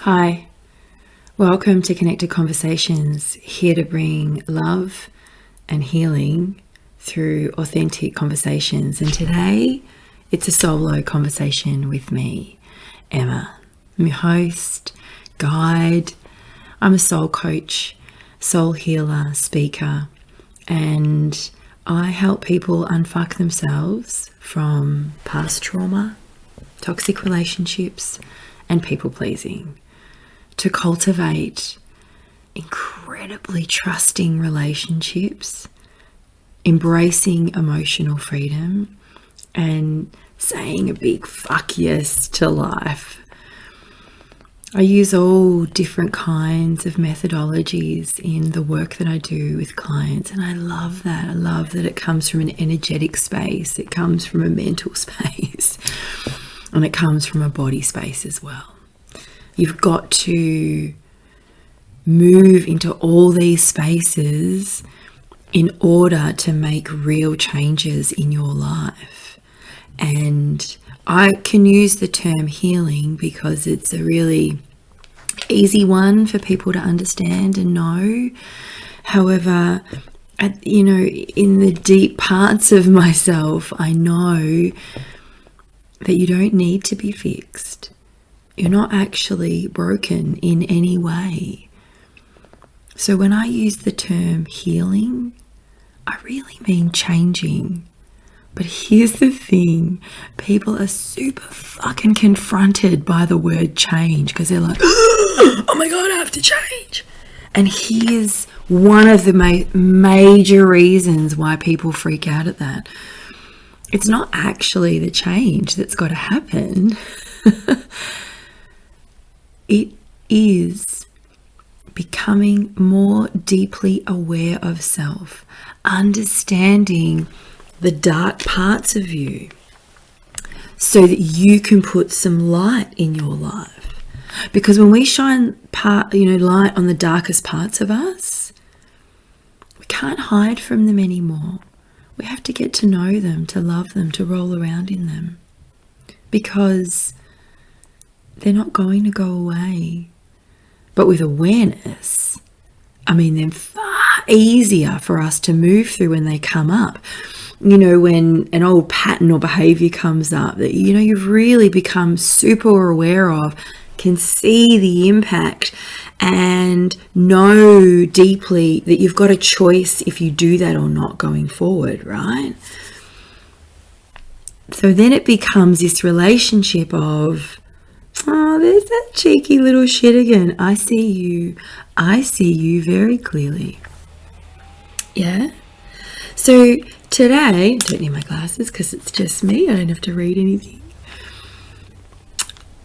Hi, welcome to Connected Conversations, here to bring love and healing through authentic conversations. And today it's a solo conversation with me, Emma. I'm your host, guide. I'm a soul coach, soul healer, speaker, and I help people unfuck themselves from past trauma, toxic relationships, and people pleasing, to cultivate incredibly trusting relationships, embracing emotional freedom, and saying a big fuck yes to life. I use all different kinds of methodologies in the work that I do with clients, and I love that. I love that it comes from an energetic space, it comes from a mental space, and it comes from a body space as well. You've got to move into all these spaces in order to make real changes in your life. And I can use the term healing because it's a really easy one for people to understand and know. However, in the deep parts of myself, I know that you don't need to be fixed. You're not actually broken in any way. So when I use the term healing, I really mean changing. But here's the thing, people are super fucking confronted by the word change because they're like, oh my God, I have to change. And here's one of the major reasons why people freak out at that. It's not actually the change that's got to happen. It is becoming more deeply aware of self, understanding the dark parts of you so that you can put some light in your life. Because when we shine light on the darkest parts of us, we can't hide from them anymore. We have to get to know them, to love them, to roll around in them. Because they're not going to go away. But with awareness, they're far easier for us to move through when they come up. When an old pattern or behaviour comes up that, you've really become super aware of, can see the impact and know deeply that you've got a choice if you do that or not going forward, right? So then it becomes this relationship of, oh, there's that cheeky little shit again. I see you. I see you very clearly. Yeah? So today, I don't need my glasses because it's just me. I don't have to read anything.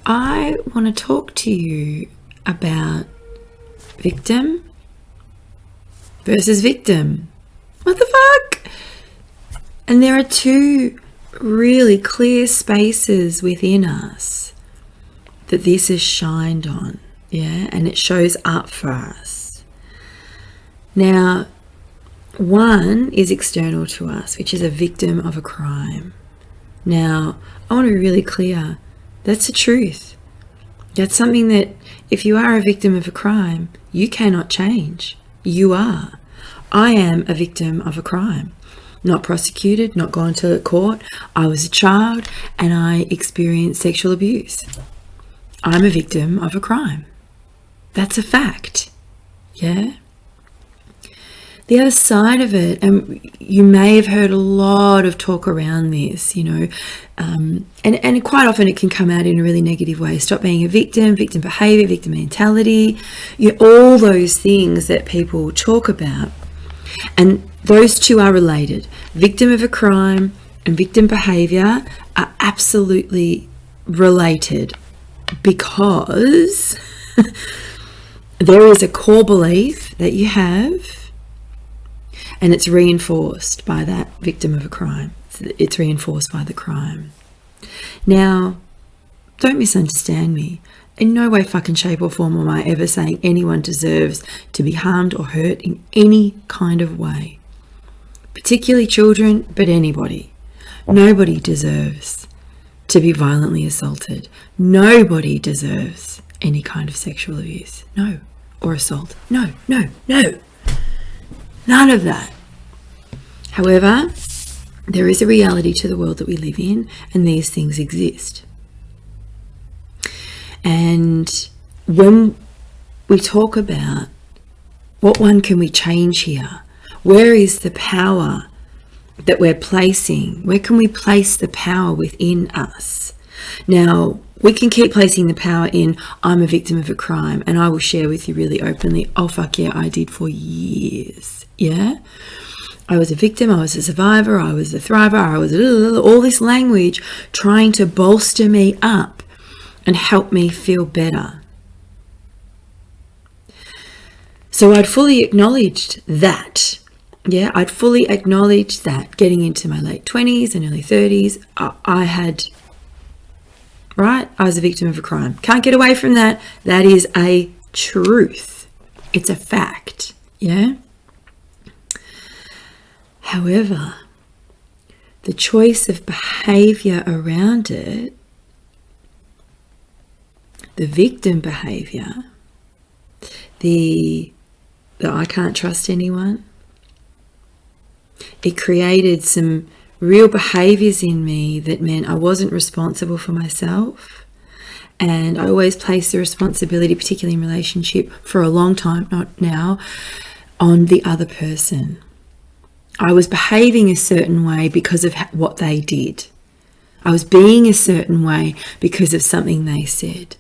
I want to talk to you about victim versus victim. What the fuck? And there are two really clear spaces within us that this is shined on, yeah, and it shows up for us. Now, one is external to us, which is a victim of a crime. Now, I want to be really clear, that's the truth. That's something that if you are a victim of a crime, you cannot change. You are. I am a victim of a crime. Not prosecuted, not gone to court. I was a child and I experienced sexual abuse. I'm a victim of a crime. That's a fact. Yeah? The other side of it, and you may have heard a lot of talk around this, and quite often it can come out in a really negative way. Stop being a victim, victim behaviour, victim mentality, all those things that people talk about. And those two are related. Victim of a crime and victim behaviour are absolutely related. Because there is a core belief that you have, and it's reinforced by that victim of a crime. It's reinforced by the crime. Now, don't misunderstand me. In no way, fucking shape or form am I ever saying anyone deserves to be harmed or hurt in any kind of way. Particularly children, but anybody. Nobody deserves to be violently assaulted. Nobody deserves any kind of sexual abuse. No. Or assault. No, no, no. None of that. However, there is a reality to the world that we live in, and these things exist. And when we talk about what one can we change here, where is the power that we're placing? Where can we place the power within us? Now, we can keep placing the power in, I'm a victim of a crime, and I will share with you really openly, oh fuck yeah, I did for years. Yeah? I was a victim, I was a survivor, I was a thriver, I was all this language trying to bolster me up and help me feel better. So I'd fully acknowledged that. Yeah, I'd fully acknowledged that getting into my late 20s and early 30s, I was a victim of a crime. Can't get away from that. That is a truth. It's a fact. Yeah. However, the choice of behavior around it, the victim behavior, the I can't trust anyone, it created some real behaviors in me that meant I wasn't responsible for myself. And I always placed the responsibility, particularly in relationship, for a long time, not now, on the other person. I was behaving a certain way because of what they did. I was being a certain way because of something they said.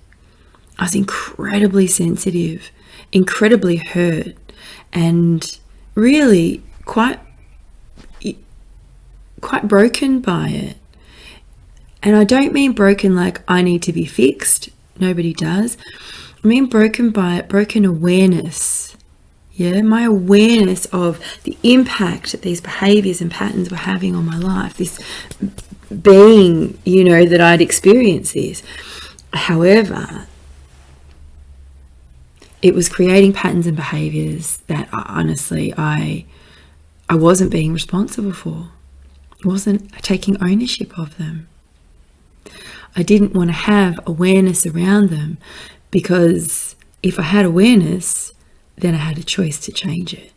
I was incredibly sensitive, incredibly hurt, and really quite broken by it. And I don't mean broken like I need to be fixed. Nobody does. I mean broken by it, broken awareness. Yeah, my awareness of the impact that these behaviors and patterns were having on my life, this being, that I'd experienced this. However, it was creating patterns and behaviors that honestly I wasn't being responsible for. I wasn't taking ownership of them. I didn't want to have awareness around them, because if I had awareness, then I had a choice to change it.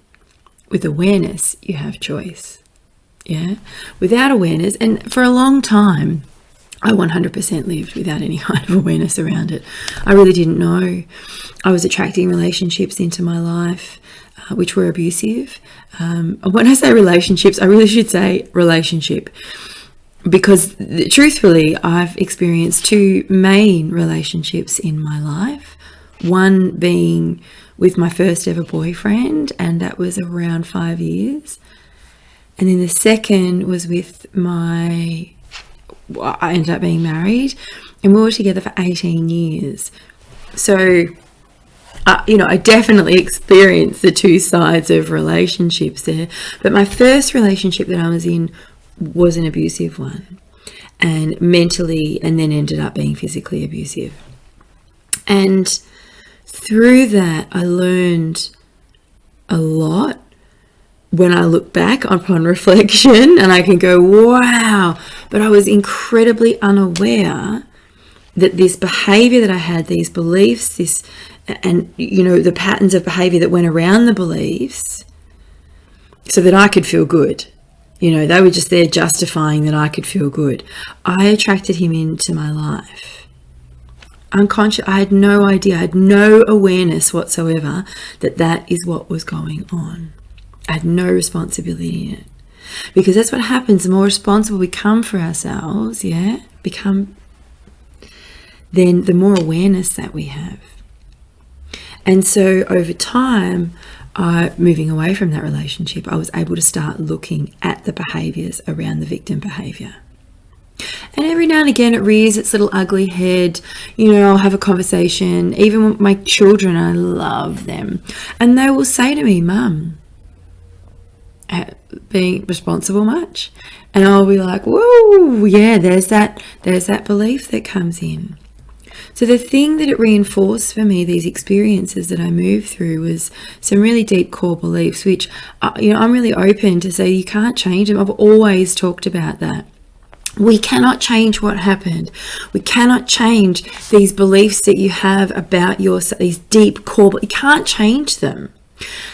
With awareness, you have choice. Yeah. Without awareness, and for a long time, I 100% lived without any kind of awareness around it. I really didn't know. I was attracting relationships into my life which were abusive. When I say relationships, I really should say relationship, because truthfully, I've experienced two main relationships in my life. One being with my first ever boyfriend, and that was around 5 years. And then the second was with I ended up being married, and we were together for 18 years. So, I definitely experienced the two sides of relationships there. But my first relationship that I was in was an abusive one, and mentally, and then ended up being physically abusive. And through that, I learned a lot. When I look back upon reflection, and I can go, wow, but I was incredibly unaware that this behavior that I had, these beliefs, and the patterns of behavior that went around the beliefs, so that I could feel good. They were just there justifying that I could feel good. I attracted him into my life. Unconscious, I had no idea, I had no awareness whatsoever that is what was going on. I had no responsibility in it. Because that's what happens. The more responsible we become for ourselves, then the more awareness that we have. And so over time, moving away from that relationship, I was able to start looking at the behaviors around the victim behavior. And every now and again it rears its little ugly head. I'll have a conversation, even with my children, I love them. And they will say to me, Mum, being responsible much? And I'll be like, whoa, yeah, there's that belief that comes in. So the thing that it reinforced for me, these experiences that I moved through, was some really deep core beliefs, which I'm really open to say you can't change them. I've always talked about that. We cannot change what happened. We cannot change these beliefs that you have about yourself, these deep core, but you can't change them.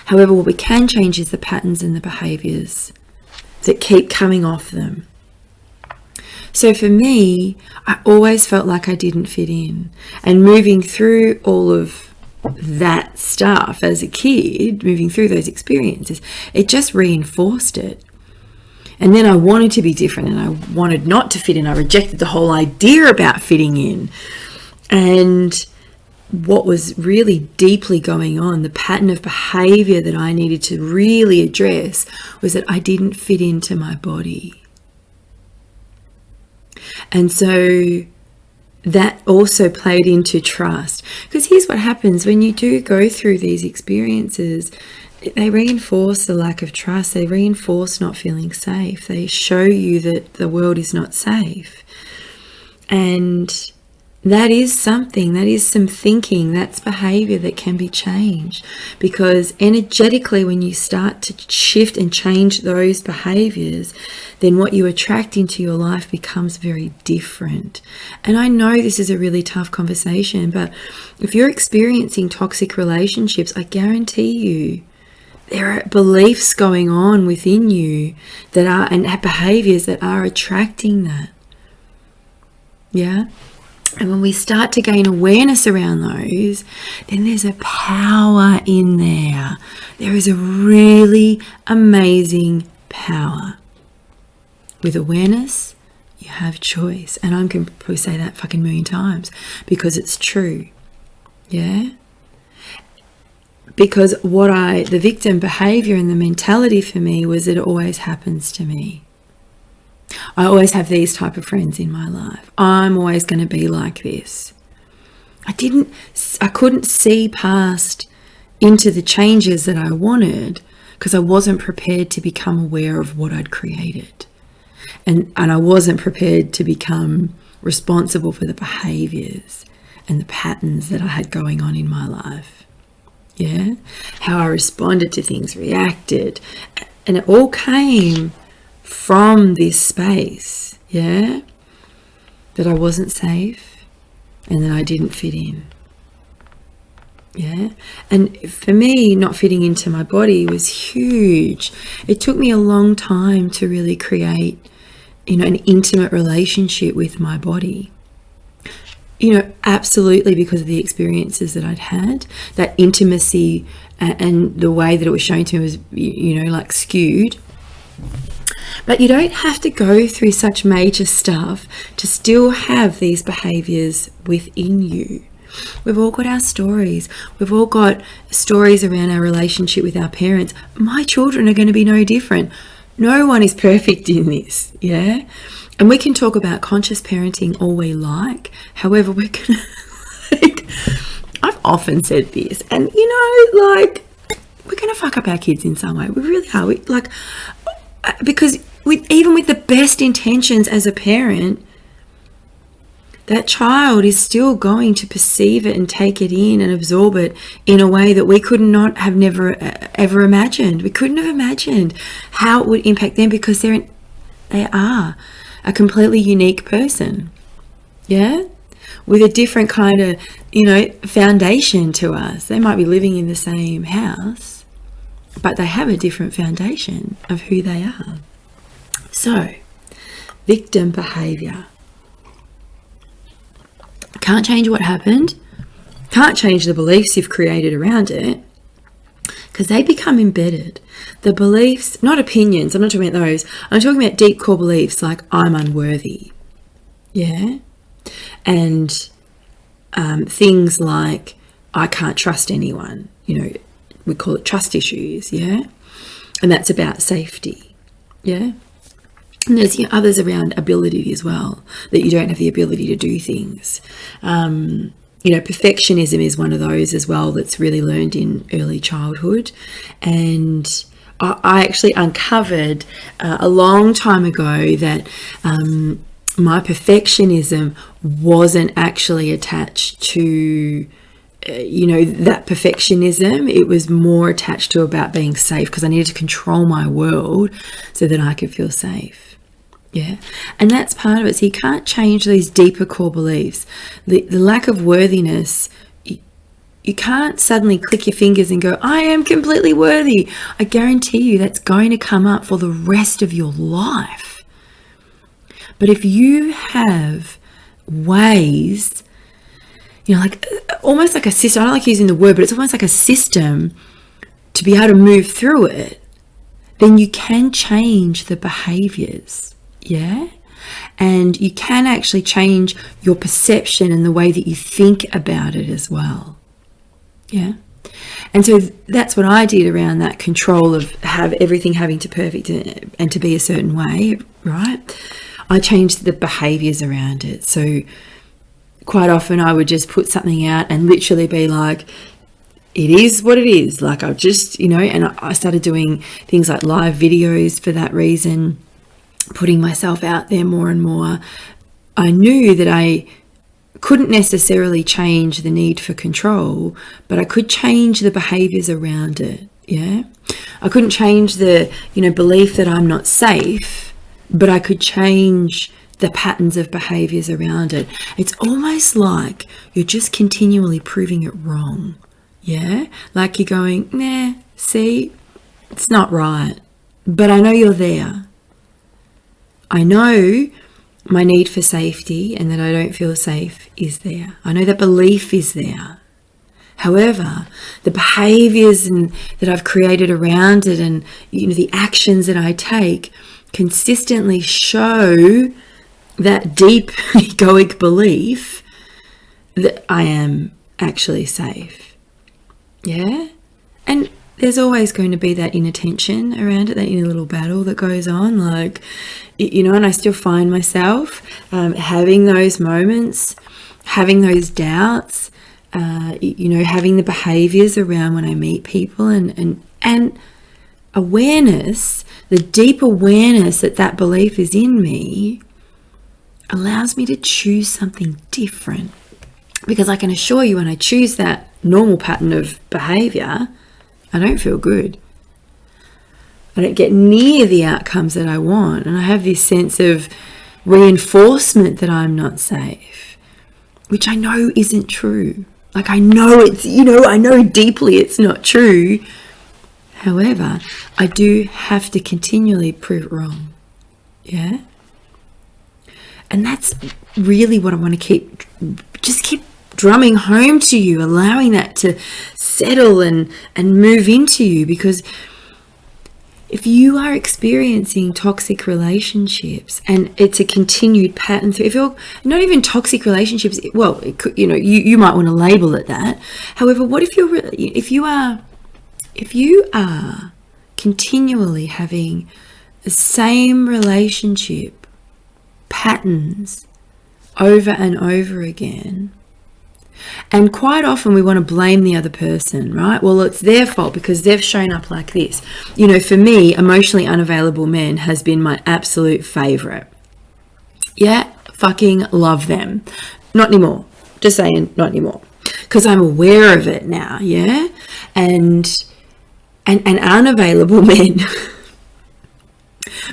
However, what we can change is the patterns and the behaviors that keep coming off them. So for me, I always felt like I didn't fit in. And moving through all of that stuff as a kid, moving through those experiences, it just reinforced it. And then I wanted to be different, and I wanted not to fit in. I rejected the whole idea about fitting in. And what was really deeply going on, the pattern of behavior that I needed to really address, was that I didn't fit into my body. And so that also played into trust. Because here's what happens when you do go through these experiences. They reinforce the lack of trust. They reinforce not feeling safe. They show you that the world is not safe. And that is something, that is some thinking, that's behavior that can be changed. Because energetically, when you start to shift and change those behaviors, then what you attract into your life becomes very different. And I know this is a really tough conversation, but if you're experiencing toxic relationships, I guarantee you, there are beliefs going on within you that are, and behaviors that are attracting that. Yeah? And when we start to gain awareness around those, then there's a power in there. There is a really amazing power. With awareness, you have choice. And I'm going to probably say that fucking a million times because it's true. Yeah? Because the victim behavior and the mentality for me was that it always happens to me. I always have these type of friends in my life. I'm always going to be like this. I couldn't see past into the changes that I wanted because I wasn't prepared to become aware of what I'd created. And I wasn't prepared to become responsible for the behaviors and the patterns that I had going on in my life. Yeah, how I responded to things, reacted, and it all came from this space, yeah, that I wasn't safe and that I didn't fit in. Yeah, and for me, not fitting into my body was huge. It took me a long time to really create, an intimate relationship with my body. Absolutely, because of the experiences that I'd had, that intimacy and the way that it was shown to me was, like skewed. But you don't have to go through such major stuff to still have these behaviors within you. We've all got our stories. We've all got stories around our relationship with our parents. My children are going to be no different. No one is perfect in this, yeah? And we can talk about conscious parenting all we like. However, we're going to, I've often said this, and we're going to fuck up our kids in some way. We really are. Because even with the best intentions as a parent, that child is still going to perceive it and take it in and absorb it in a way that we could not have never ever imagined. We couldn't have imagined how it would impact them because they are a completely unique person, yeah, with a different kind of, foundation to us. They might be living in the same house, but they have a different foundation of who they are. So, victim behavior. Can't change what happened, can't change the beliefs you've created around it, because they become embedded. The beliefs, not opinions, I'm not talking about those. I'm talking about deep core beliefs like I'm unworthy. Yeah? And things like I can't trust anyone. We call it trust issues. Yeah? And that's about safety. Yeah? And there's others around ability as well, that you don't have the ability to do things. Perfectionism is one of those as well that's really learned in early childhood. And I actually uncovered a long time ago that my perfectionism wasn't actually attached to that perfectionism. It was more attached to about being safe, because I needed to control my world so that I could feel safe. Yeah. And that's part of it. So you can't change these deeper core beliefs. The lack of worthiness, you can't suddenly click your fingers and go, I am completely worthy. I guarantee you that's going to come up for the rest of your life. But if you have ways, like almost like a system, I don't like using the word, but it's almost like a system to be able to move through it, then you can change the behaviors. Yeah. And you can actually change your perception and the way that you think about it as well. Yeah. And so that's what I did around that control of everything having to perfect and to be a certain way, right? I changed the behaviors around it. So quite often I would just put something out and literally be like, it is what it is. Like I've just, and I started doing things like live videos for that reason, putting myself out there more and more. I knew that I couldn't necessarily change the need for control, but I could change the behaviors around it. Yeah. I couldn't change the, belief that I'm not safe, but I could change the patterns of behaviors around it. It's almost like you're just continually proving it wrong. Yeah. Like you're going, nah, see, it's not right, but I know you're there. I know my need for safety and that I don't feel safe is there. I know that belief is there. However, the behaviors that I've created around it and the actions that I take consistently show that deep egoic belief that I am actually safe. Yeah? And there's always going to be that inner tension around it, that inner little battle that goes on, and I still find myself having those moments, having those doubts, having the behaviors around when I meet people and awareness, the deep awareness that belief is in me allows me to choose something different. Because I can assure you, when I choose that normal pattern of behavior, I don't feel good. I don't get near the outcomes that I want. And I have this sense of reinforcement that I'm not safe, which I know isn't true. Like I know it's, I know deeply it's not true. However, I do have to continually prove it wrong. Yeah? And that's really what I want to keep drumming home to you, allowing that to settle and move into you. Because if you are experiencing toxic relationships and it's a continued pattern, if you're not even toxic relationships, well, it could, you might want to label it that. However, what if you are continually having the same relationship patterns over and over again? And quite often we want to blame the other person, right? Well, it's their fault because they've shown up like this. For me, emotionally unavailable men has been my absolute favorite. Yeah, fucking love them. Not anymore. Just saying, not anymore. Because I'm aware of it now, yeah? And unavailable men.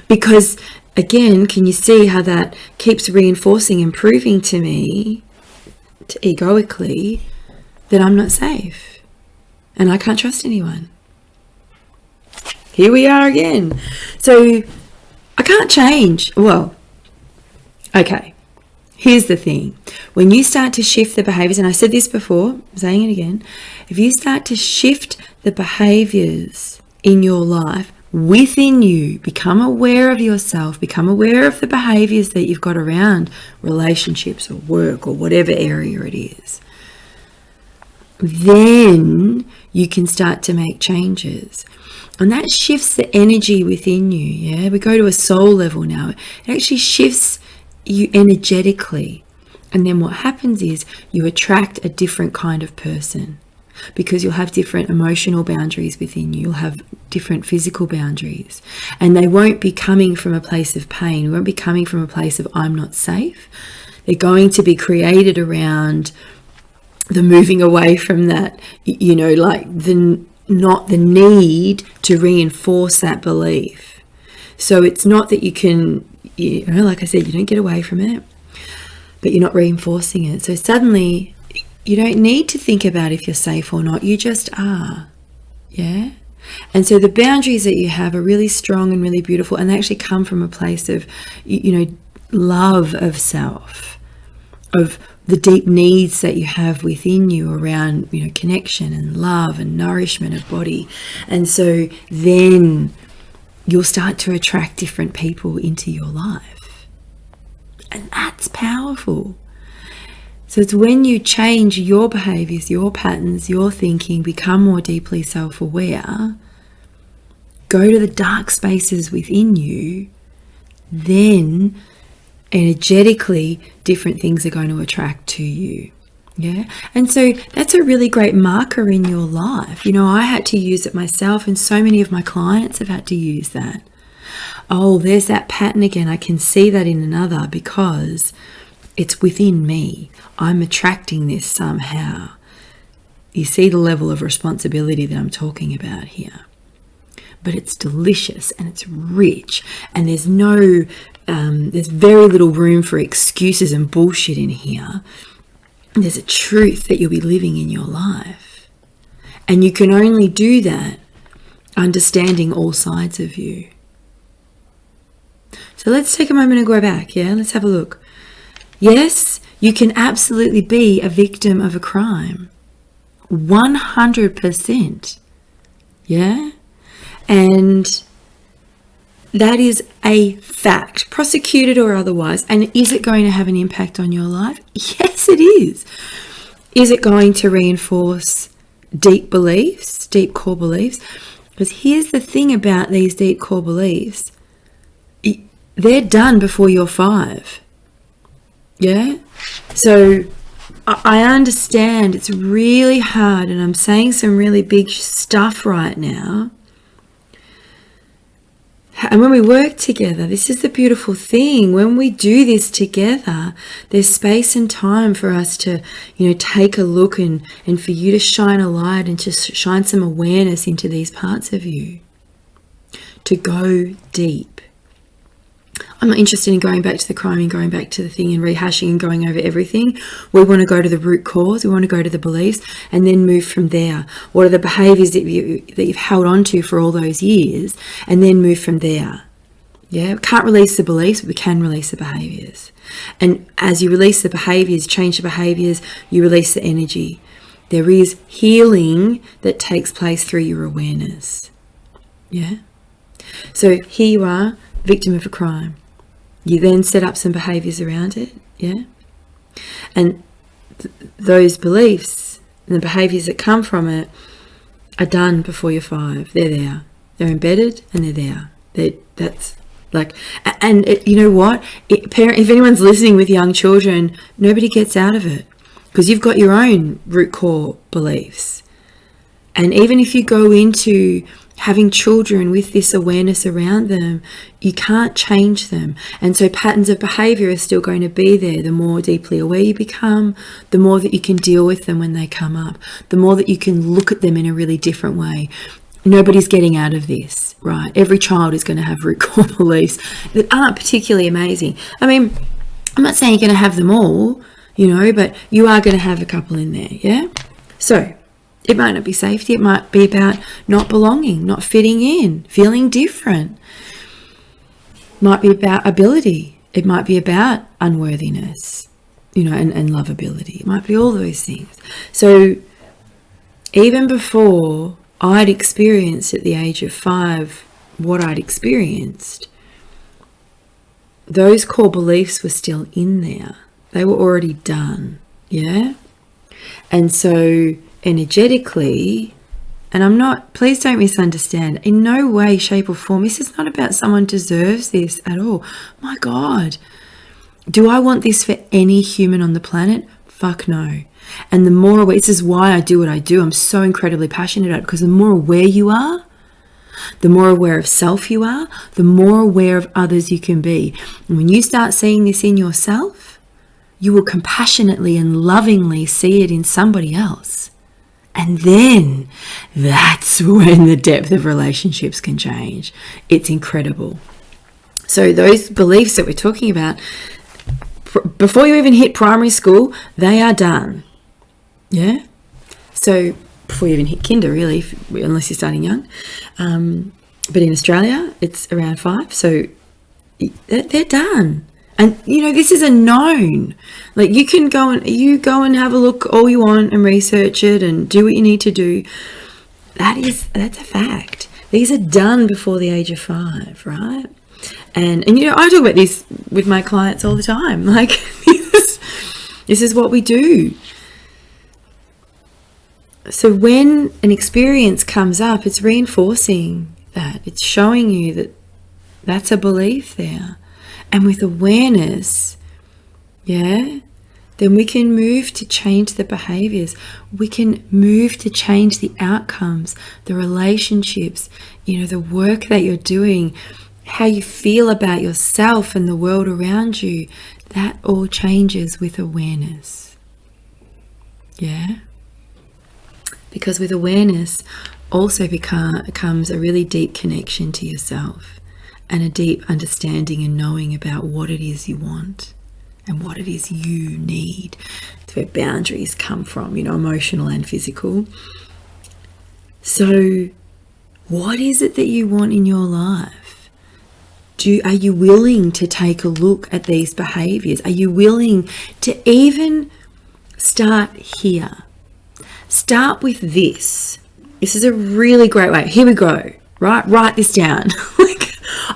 Because, again, can you see how that keeps reinforcing and proving to me, egoically, that I'm not safe and I can't trust anyone? Here we are again. So I can't change. Well, okay, here's the thing. When you start to shift the behaviors, and I said this before, I'm saying it again, if you start to shift the behaviors in your life within you, become aware of yourself, become aware of the behaviors that you've got around relationships or work or whatever area it is, then you can start to make changes. And that shifts the energy within you. Yeah, we go to a soul level now. It actually shifts you energetically. And then what happens is you attract a different kind of person, because you'll have different emotional boundaries within you. You'll have different physical boundaries, and they won't be coming from a place of pain. They won't be coming from a place of I'm not safe. They're going to be created around the moving away from that, not the need to reinforce that belief. So it's not that you can like I said, you don't get away from it, but you're not reinforcing it. So suddenly you don't need to think about if you're safe or not. You just are. Yeah. And so the boundaries that you have are really strong and really beautiful, and they actually come from a place of, love of self, of the deep needs that you have within you around, connection and love and nourishment of body. And so then you'll start to attract different people into your life. And that's powerful. So it's when you change your behaviors, your patterns, your thinking, become more deeply self-aware, go to the dark spaces within you, then energetically different things are going to attract to you. Yeah. And so that's a really great marker in your life. I had to use it myself, and so many of my clients have had to use that. Oh, there's that pattern again. I can see that in another because it's within me. I'm attracting this somehow. You see the level of responsibility that I'm talking about here. But it's delicious and it's rich, and there's very little room for excuses and bullshit in here. There's a truth that you'll be living in your life. And you can only do that understanding all sides of you. So let's take a moment and go back, yeah? Let's have a look. Yes, you can absolutely be a victim of a crime. 100%. Yeah? And that is a fact, prosecuted or otherwise. And is it going to have an impact on your life? Yes, it is. Is it going to reinforce deep beliefs, deep core beliefs? Because here's the thing about these deep core beliefs. They're done before you're 5. Yeah? So I understand it's really hard, and I'm saying some really big stuff right now. And when we work together, this is the beautiful thing. When we do this together, there's space and time for us to, take a look and for you to shine a light and to shine some awareness into these parts of you. To go deep. I'm not interested in going back to the crime and going back to the thing and rehashing and going over everything. We want to go to the root cause. We want to go to the beliefs and then move from there. What are the behaviors that you've held on to for all those years, and then move from there. Yeah, we can't release the beliefs, but we can release the behaviors. And as you release the behaviors, change the behaviors, you release the energy. There is healing that takes place through your awareness. Yeah. So here you are, victim of a crime. You then set up some behaviors around it, yeah? And those beliefs and the behaviors that come from it are done before you're 5. They're there. They're embedded and they're there. That's like, and you know what? If anyone's listening with young children, nobody gets out of it because you've got your own root core beliefs. And even if you go into having children with this awareness around them, you can't change them. And so patterns of behavior are still going to be there. The more deeply aware you become, the more that you can deal with them when they come up, the more that you can look at them in a really different way. Nobody's getting out of this, right? Every child is going to have root core beliefs that aren't particularly amazing. I mean, I'm not saying you're going to have them all, but you are going to have a couple in there, yeah? So it might not be safety. It might be about not belonging, not fitting in, feeling different. It might be about ability. It might be about unworthiness, and lovability. It might be all those things. So even before I'd experienced at the age of 5 what I'd experienced, those core beliefs were still in there. They were already done, yeah? And so energetically, and please don't misunderstand, in no way, shape or form, this is not about someone deserves this at all. My God, do I want this for any human on the planet? Fuck no. And the more aware, this is why I do what I do. I'm so incredibly passionate about it, because the more aware you are, the more aware of self you are, the more aware of others you can be. And when you start seeing this in yourself, you will compassionately and lovingly see it in somebody else. And then that's when the depth of relationships can change. It's incredible. So those beliefs that we're talking about, before you even hit primary school, they are done. Yeah? So before you even hit kinder, really, unless you're starting young. But in Australia, it's around 5. So they're done. And, this is a known. Like, you can go and have a look all you want and research it and do what you need to do. That's a fact. These are done before the age of 5, right? And I talk about this with my clients all the time. Like, this is what we do. So when an experience comes up, it's reinforcing that. It's showing you that that's a belief there. And with awareness, then we can move to change the behaviors. We can move to change the outcomes, the relationships, the work that you're doing, how you feel about yourself and the world around you. That all changes with awareness. Yeah? Because with awareness also comes a really deep connection to yourself and a deep understanding and knowing about what it is you want and what it is you need. It's where boundaries come from, emotional and physical. So what is it that you want in your life? Are you willing to take a look at these behaviors? Are you willing to even start here? Start with this. This is a really great way. Here we go. Right? Write this down.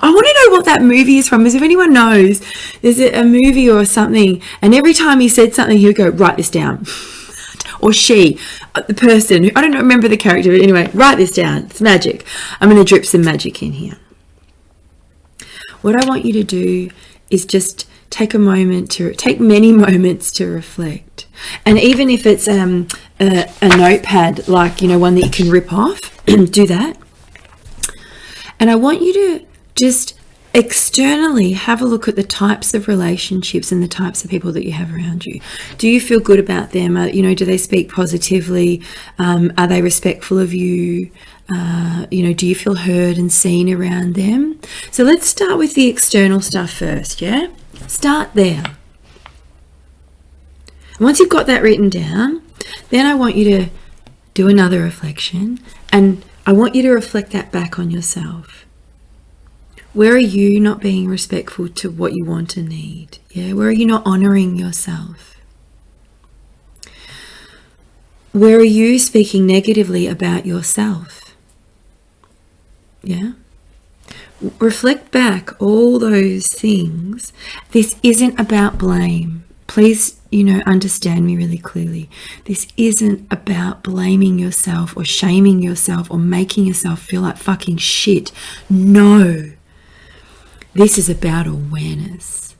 I want to know what that movie is from. Because if anyone knows, there's a movie or something, and every time he said something, he would go, write this down. Or she, the person, I don't remember the character, but anyway, write this down. It's magic. I'm going to drip some magic in here. What I want you to do is just take many moments to reflect. And even if it's a notepad, like, one that you can rip off, do that. And I want you to just externally have a look at the types of relationships and the types of people that you have around you. Do you feel good about them? Do they speak positively? Are they respectful of you? Do you feel heard and seen around them? So let's start with the external stuff first, yeah? Start there. Once you've got that written down, then I want you to do another reflection, and I want you to reflect that back on yourself. Where are you not being respectful to what you want and need? Yeah, where are you not honoring yourself? Where are you speaking negatively about yourself? Yeah. Reflect back all those things. This isn't about blame. Please, understand me really clearly. This isn't about blaming yourself or shaming yourself or making yourself feel like fucking shit. No. This is about awareness.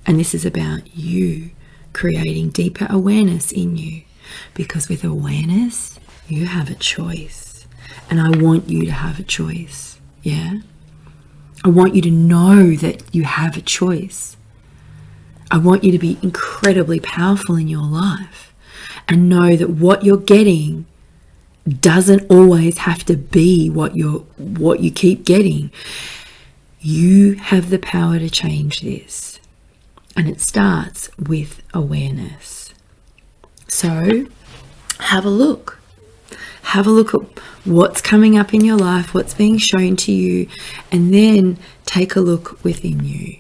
And this is about you creating deeper awareness in you. Because with awareness, you have a choice. And I want you to have a choice. Yeah? I want you to know that you have a choice. I want you to be incredibly powerful in your life and know that what you're getting doesn't always have to be what you keep getting. You have the power to change this. And it starts with awareness. So have a look. Have a look at what's coming up in your life, what's being shown to you, and then take a look within you.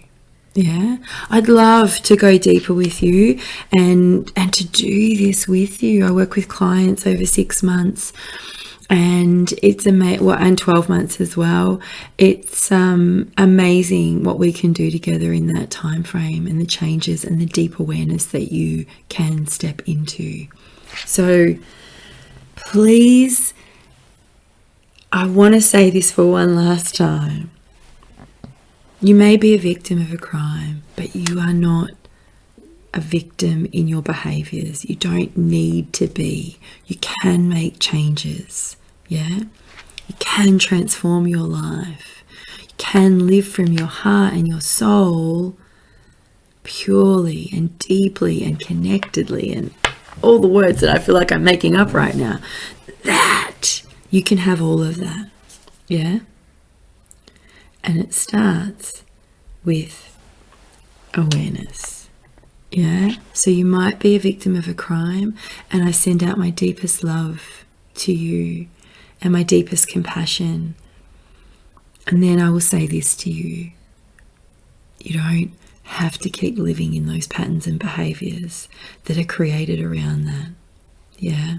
Yeah, I'd love to go deeper with you and to do this with you. I work with clients over 6 months, and it's and 12 months as well. It's amazing what we can do together in that time frame, and the changes and the deep awareness that you can step into. So please, I want to say this for one last time. You may be a victim of a crime, but you are not a victim in your behaviors. You don't need to be. You can make changes. Yeah? You can transform your life. You can live from your heart and your soul purely and deeply and connectedly, and all the words that I feel like I'm making up right now. That you can have all of that. Yeah? And it starts with awareness. Yeah, so you might be a victim of a crime, and I send out my deepest love to you and my deepest compassion. And then I will say this to you: you don't have to keep living in those patterns and behaviors that are created around that. Yeah,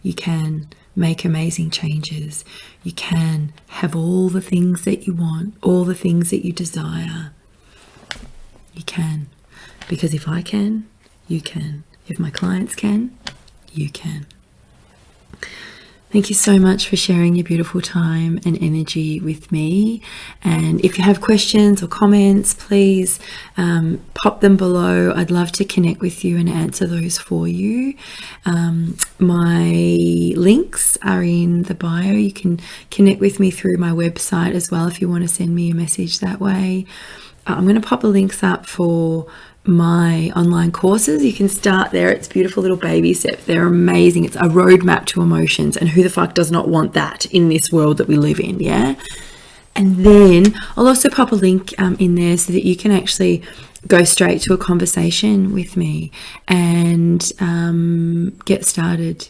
you can make amazing changes. You can have all the things that you want, all the things that you desire. You can. Because if I can, you can. If my clients can, you can. Thank you so much for sharing your beautiful time and energy with me. And if you have questions or comments, please pop them below. I'd love to connect with you and answer those for you. My links are in the bio. You can connect with me through my website as well if you want to send me a message that way. I'm going to pop the links up for my online courses. You can start there. It's beautiful little baby steps. They're amazing. It's a roadmap to emotions, and who the fuck does not want that in this world that we live in? Yeah. And then I'll also pop a link in there so that you can actually go straight to a conversation with me and get started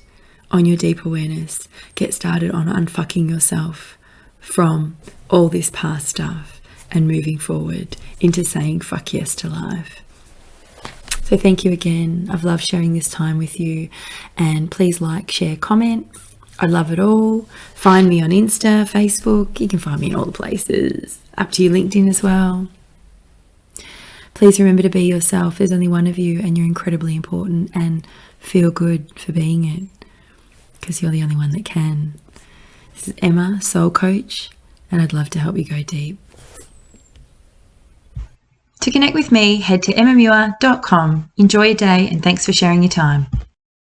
on your deep awareness. Get started on unfucking yourself from all this past stuff and moving forward into saying fuck yes to life. So thank you again. I've loved sharing this time with you, and please like, share, comment. I love it all. Find me on Insta, Facebook. You can find me in all the places. Up to you, LinkedIn as well. Please remember to be yourself. There's only one of you, and you're incredibly important, and feel good for being it, because you're the only one that can. This is Emma, Soul Coach, and I'd love to help you go deep. To connect with me, head to emmamuir.com. Enjoy your day, and thanks for sharing your time.